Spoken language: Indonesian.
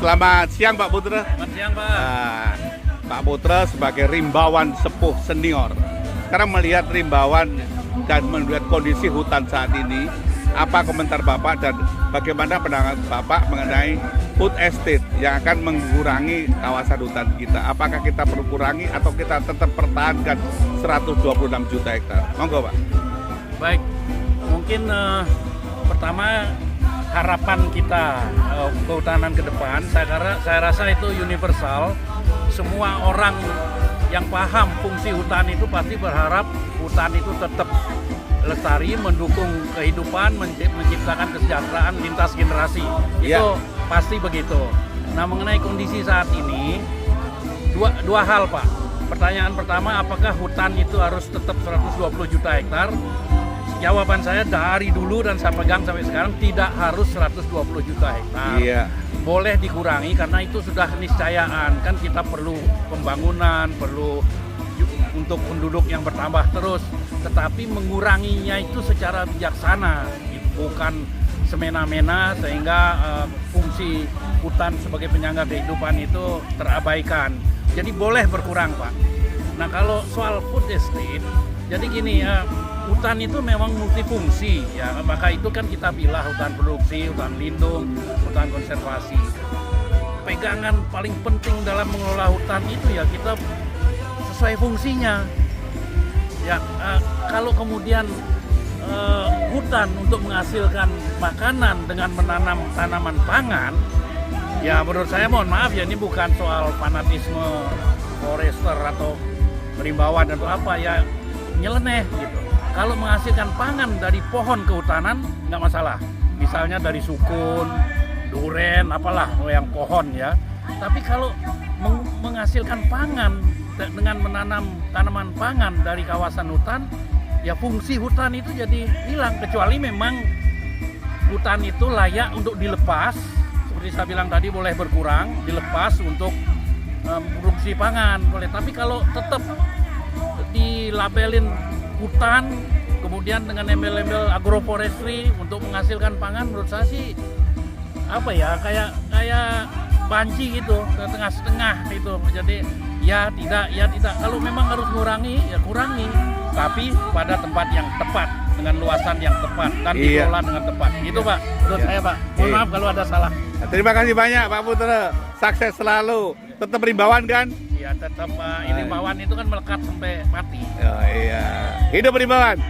Selamat siang Pak Putra. Selamat siang Pak. Pak Putra sebagai rimbawan sepuh senior. Sekarang melihat rimbawan dan melihat kondisi hutan saat ini, apa komentar Bapak dan bagaimana pandangan Bapak mengenai food estate yang akan mengurangi kawasan hutan kita? Apakah kita perlu kurangi atau kita tetap pertahankan 126 juta hektar? Monggo Pak. Baik, mungkin pertama harapan kita kehutanan ke depan, saya rasa itu universal. Semua orang yang paham fungsi hutan itu pasti berharap hutan itu tetap lestari, mendukung kehidupan, menciptakan kesejahteraan lintas generasi. Itu pasti begitu. Nah, mengenai kondisi saat ini, dua hal Pak. Pertanyaan pertama, apakah hutan itu harus tetap 120 juta hektar? Jawaban saya dari dulu dan saya pegang sampai sekarang tidak harus 120 juta hektar. Boleh dikurangi karena itu sudah keniscayaan. Kan kita perlu pembangunan, perlu untuk penduduk yang bertambah terus. Tetapi menguranginya itu secara bijaksana, bukan semena-mena sehingga fungsi hutan sebagai penyangga kehidupan itu terabaikan. Jadi boleh berkurang Pak. Nah kalau soal food estate, jadi gini ya, hutan itu memang multifungsi ya, maka itu kan kita pilih hutan produksi, hutan lindung, hutan konservasi. Pegangan paling penting dalam mengelola hutan itu ya kita sesuai fungsinya. Ya kalau kemudian hutan untuk menghasilkan makanan dengan menanam tanaman pangan, ya menurut saya mohon maaf ya ini bukan soal fanatisme forester atau rimbawan atau apa ya, nyeleneh gitu. Kalau menghasilkan pangan dari pohon kehutanan nggak masalah. Misalnya dari sukun, duren, apalah yang pohon ya. Tapi kalau menghasilkan pangan dengan menanam tanaman pangan dari kawasan hutan, ya fungsi hutan itu jadi hilang. Kecuali memang hutan itu layak untuk dilepas. Seperti saya bilang tadi boleh berkurang, dilepas untuk produksi pangan boleh. Tapi kalau tetap dilabelin hutan, kemudian dengan embel-embel agroforestry untuk menghasilkan pangan, menurut saya sih apa ya, kayak banci gitu, setengah-setengah gitu. Jadi ya tidak. Kalau memang harus kurangi, ya kurangi, tapi pada tempat yang tepat, dengan luasan yang tepat dan dikelola dengan tepat. Gitu Pak, menurut saya Pak. Mohon maaf kalau ada salah. Terima kasih banyak Pak Putra. Sukses selalu. Tetap rimbawan kan? Ya tetap Pak. Rimbawan itu kan melekat sampai mati. Oh iya. Hidup rimbawan.